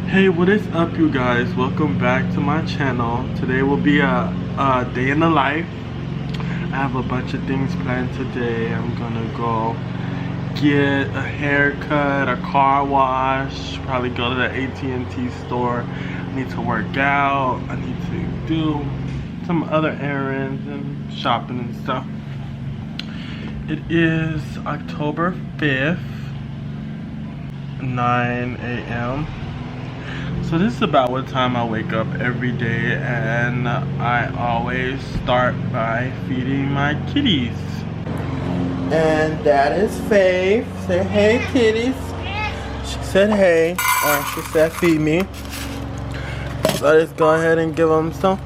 Hey, what is up, you guys? Welcome back to my channel. Today will be a day in the life. I have a bunch of things planned today. I'm gonna go get a haircut, a car wash, probably go to the at&t store. I need to work out. I need to do some other errands and shopping and stuff. It is October 5th, 9 a.m. So this is about what time I wake up every day, and I always start by feeding my kitties. And that is Faith. Say hey, kitties. She said hey, or she said feed me. So let's go ahead and give them some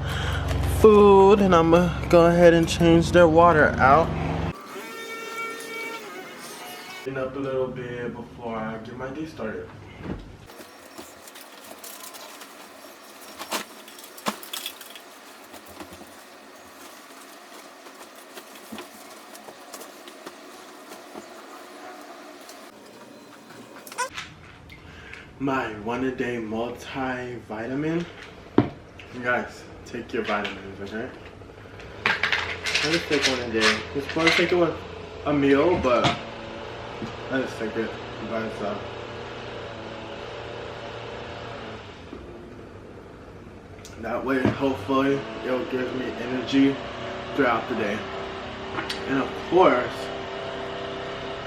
food, and I'm gonna go ahead and change their water out. Clean up a little bit before I get my day started. My one-a-day multivitamin. You guys, take your vitamins, okay? I just take one a day. You're supposed to take it with a meal, but I just take it by itself. That way, hopefully, it'll give me energy throughout the day. And of course,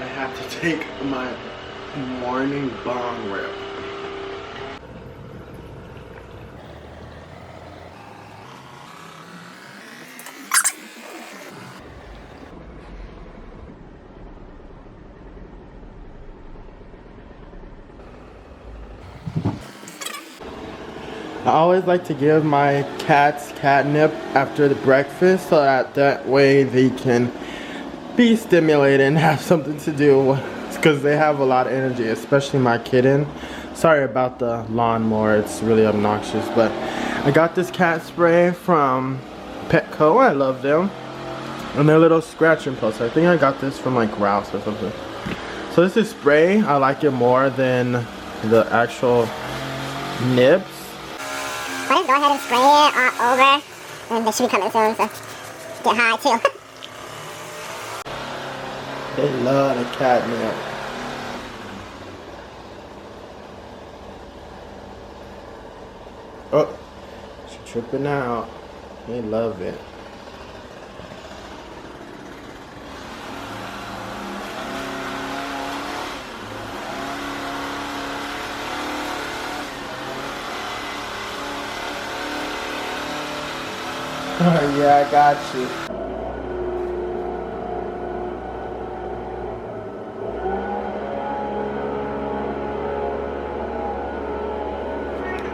I have to take my morning bong rip. I always like to give my cats catnip after the breakfast so that way they can be stimulated and have something to do, because they have a lot of energy, especially my kitten. Sorry about the lawnmower, it's really obnoxious, but I got this cat spray from Petco. I love them. And they're little scratching pills. I think I got this from like Rouse or something. So this is spray. I like it more than the actual nibs. Why don't go ahead and spray it over, and they should be coming soon, so get high too. They love the catnip. Oh, she's tripping out. They love it. Oh yeah, I got you.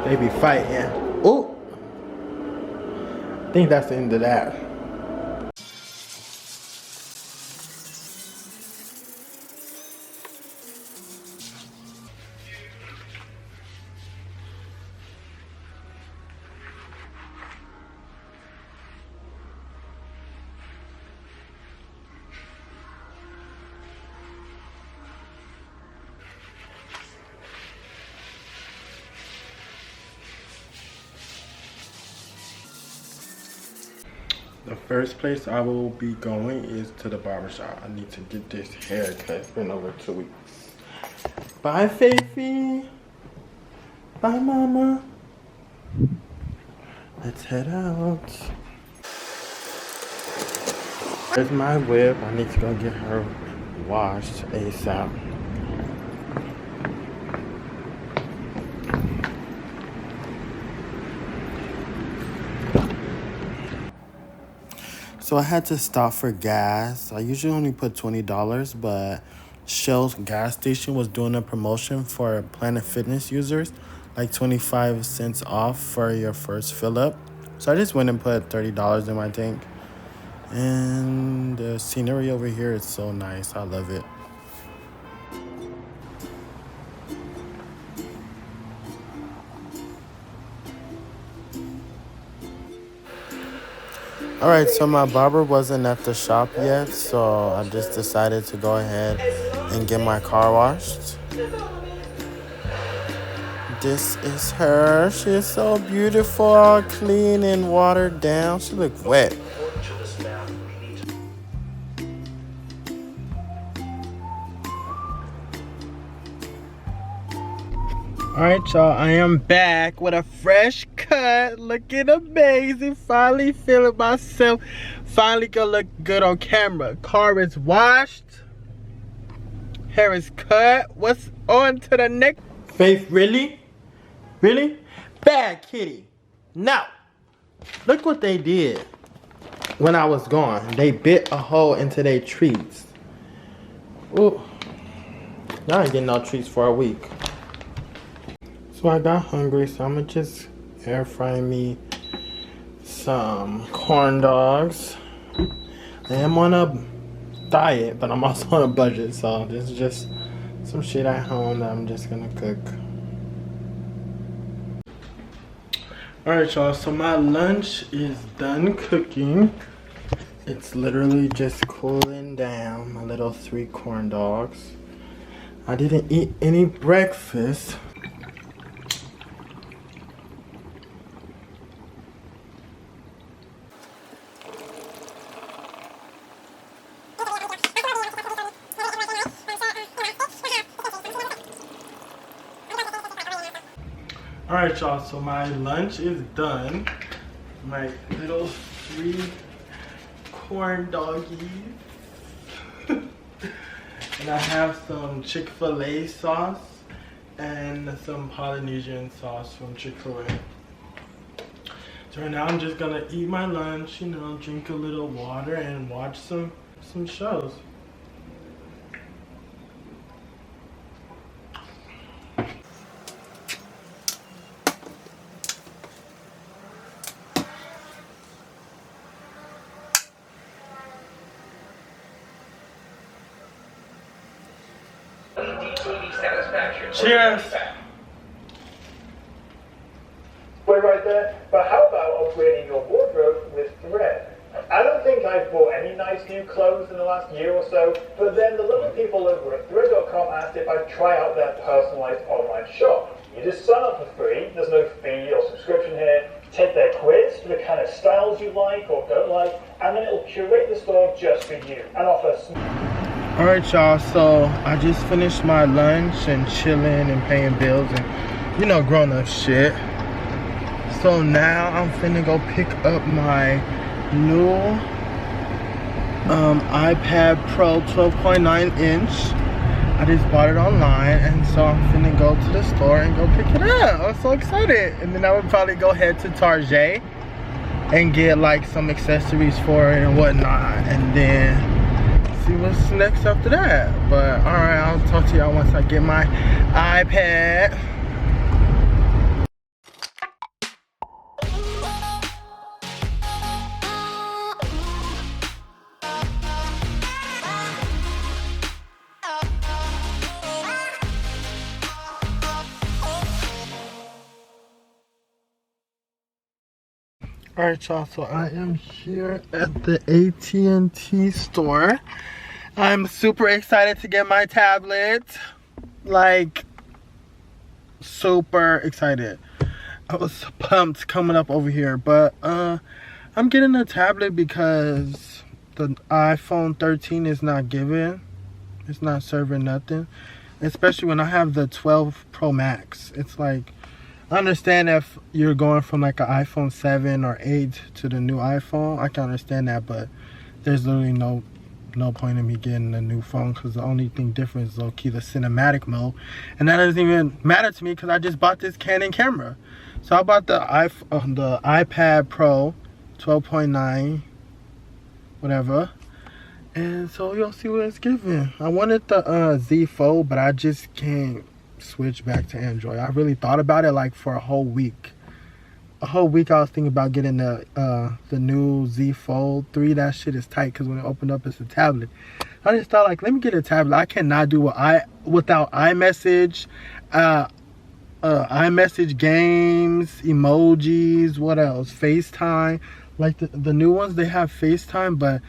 They be fighting. Oh, I think that's the end of that. The first place I will be going is to the barbershop. I need to get this haircut. It's been over 2 weeks. Bye, Faithy. Bye, Mama. Let's head out. There's my whip. I need to go get her washed ASAP. So I had to stop for gas. I usually only put $20, but Shell's gas station was doing a promotion for Planet Fitness users, like 25 cents off for your first fill up. So I just went and put $30 in my tank. And the scenery over here is so nice. I love it. Alright, so my barber wasn't at the shop yet, so I just decided to go ahead and get my car washed. This is her. She is so beautiful, all clean and watered down. She look wet. Alright, y'all, I am back with a fresh cut, looking amazing, finally feeling myself, finally gonna look good on camera. Car is washed, hair is cut, what's on to the next? Faith, really? Really? Bad kitty. Now, look what they did when I was gone. They bit a hole into their treats. Ooh, y'all ain't getting no treats for a week. So I got hungry, so I'm gonna just air fry me some corn dogs. I am on a diet, but I'm also on a budget, so this is just some shit at home that I'm just gonna cook. Alright, y'all, so my lunch is done cooking. It's literally just cooling down. My little 3 corn dogs. I didn't eat any breakfast. Alright, y'all, so my lunch is done. My little 3 corn doggies. And I have some Chick-fil-A sauce and some Polynesian sauce from Chick-fil-A. So right now I'm just gonna eat my lunch, you know, drink a little water and watch some shows. Cheers! Wait right there. But how about upgrading your wardrobe with thread? I don't think I've bought any nice new clothes in the last year or so, but then the lovely people over at thread.com asked if I'd try out their personalized online shop. You just sign up for free, there's no fee or subscription here, take their quiz for the kind of styles you like or don't like, and then it'll curate the store just for you and offer Alright, y'all, so I just finished my lunch and chilling and paying bills and, you know, grown-up shit. So now I'm finna go pick up my new iPad Pro 12.9 inch. I just bought it online, and so I'm finna go to the store and go pick it up. I'm so excited. And then I would probably go head to Target and get like some accessories for it and whatnot, and then see what's next after that. But alright, I'll talk to y'all once I get my iPad. Alright, y'all, so I am here at the at&t store. I'm super excited to get my tablet. Like, super excited. I was pumped coming up over here, but I'm getting a tablet because the iPhone 13 is not giving. It's not serving nothing. Especially when I have the 12 Pro Max. It's like, I understand if you're going from like an iPhone 7 or 8 to the new iPhone, I can understand that, but there's literally no point in me getting a new phone, because the only thing different is low-key the cinematic mode, and that doesn't even matter to me because I just bought this Canon camera. So I bought the iPad Pro 12.9 whatever, and so you'll see what it's giving. I wanted the Z Fold, but I just can't switch back to Android. I really thought about it like for a whole week. I was thinking about getting the new Z Fold 3. That shit is tight because when it opened up, it's a tablet. I just thought, like, let me get a tablet. I cannot do without iMessage, iMessage games, emojis, what else? FaceTime. Like the new ones, they have FaceTime, but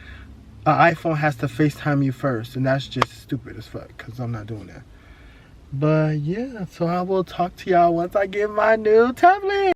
an iPhone has to FaceTime you first, and that's just stupid as fuck because I'm not doing that. But yeah, so I will talk to y'all once I get my new tablet.